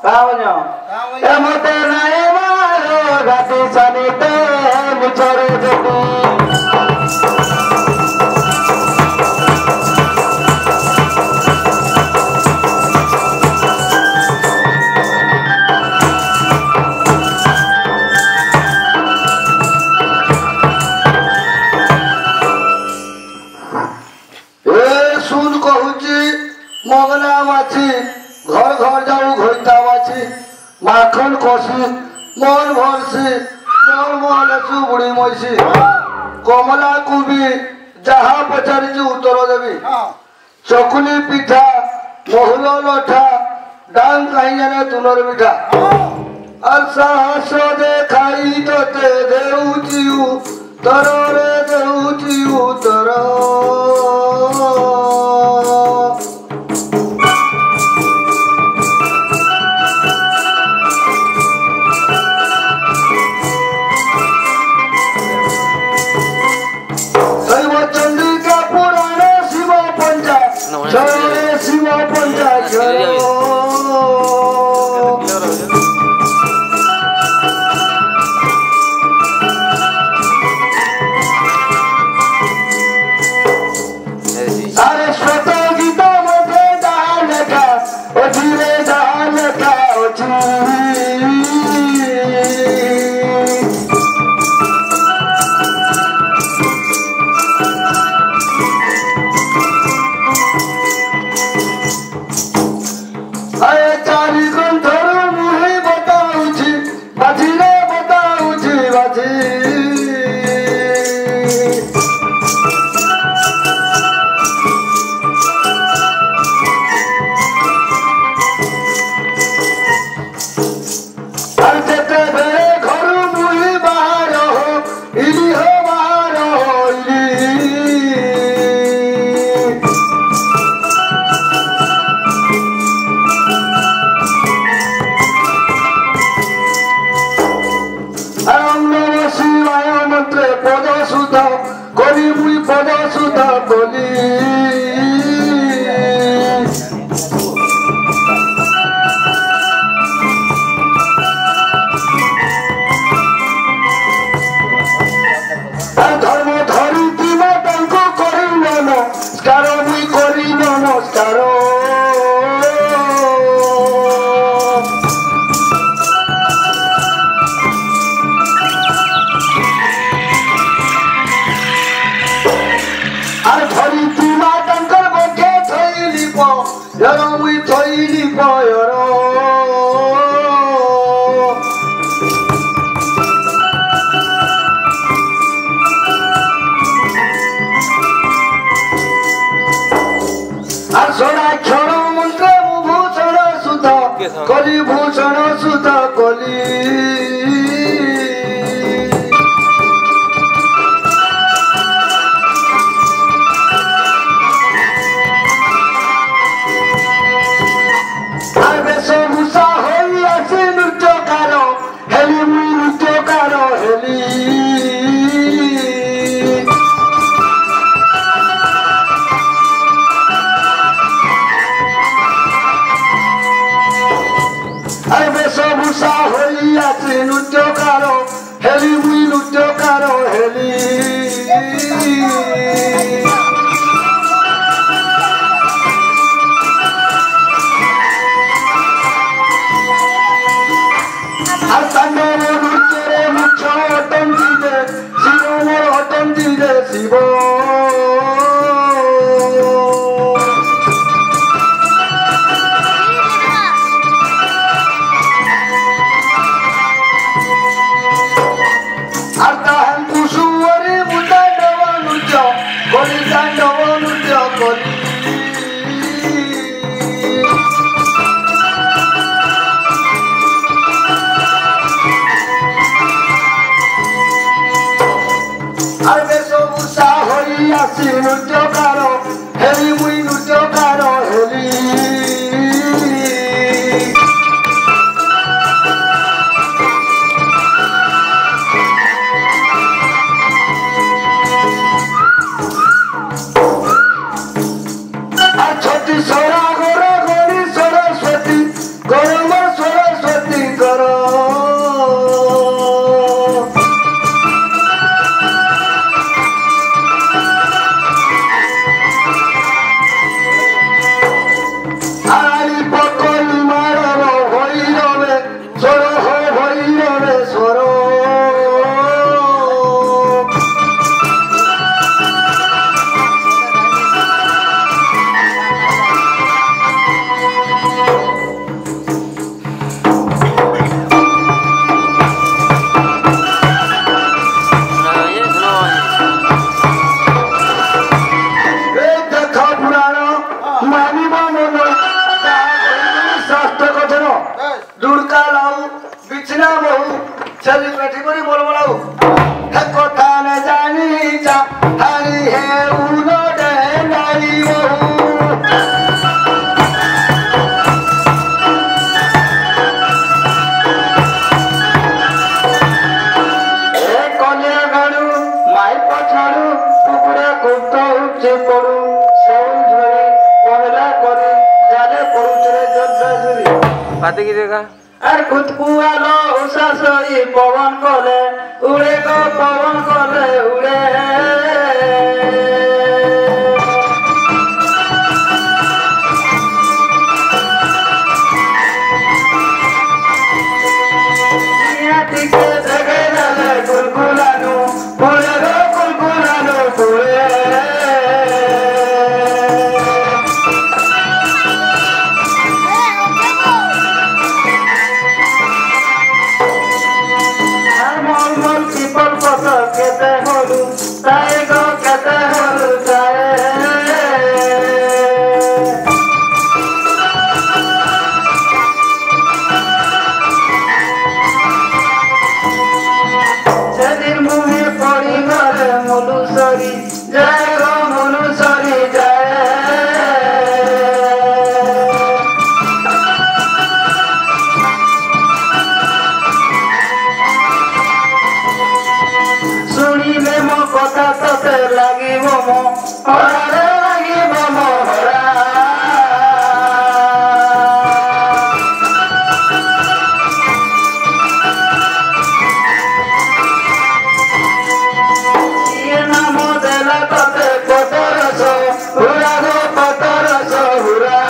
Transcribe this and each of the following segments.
Kawanyo. Emote na emaro gati sanite muchore jeti. सुन कहूची मगना माछी घर घर जाऊ घोइता माछी माखन खसी मन भरसी मन महलसु बुढ़ी मैसी कमला कुबी जहा पचारि उत्तर देवी चकुली पिठा महुल लठा डांग कहीं जाने तुलर मिठा और साहस देखाई तोते देउची तर रे देउची तर पाती की देखा আর কুতকুয়ালো উষা সরি পবন কলে উড়ে গো পবন কলে উড়ে নিয়াটিকে দেখে গেলে কুলকুলানো উড়ে গো কুলকুলানো উড়ে কেতে হলু তাই গো কেতে হলু তাই সেদিন মুহে পড়ি ঘরে মুলু সরি যায় গো মুলু সরি যায় শুনিলে মো কথা তোতে লাগিব মো হরারে লাগিব মো হরা ইয়ে নাম দেলা তোতে পতরস হুরা গো পতরস হুরা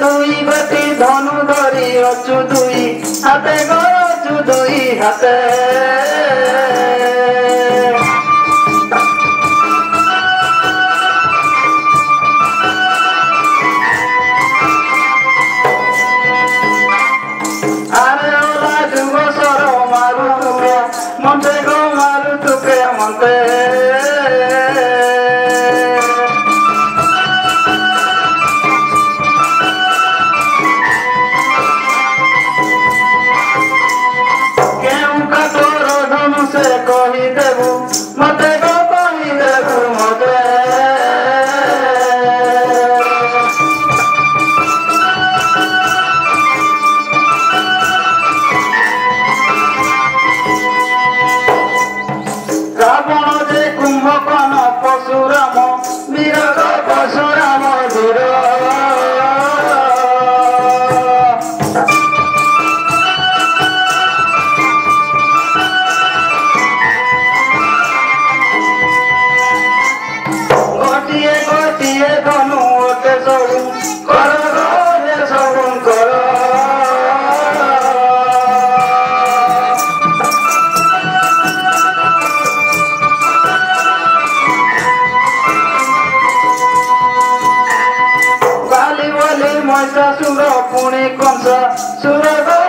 দুই গতি ধনু ধরি অচু দুই হাতে গো অচু দুই হাতে আরে ওলা যুগ সর মারু তুকে মন্তে গো মারু তুকে মন্তে কহি দেবু মতে গো কহি দেবু মতে রাবণ যে কুম্ভকর্ণ পশুরাম বীর গো পশুরাম বীর গটিয়ে গটিয়ে ধনু ওতে সবু কর রে সবু কর বালি বলি মহিষাসুর পুଣି কଂସ ସୁର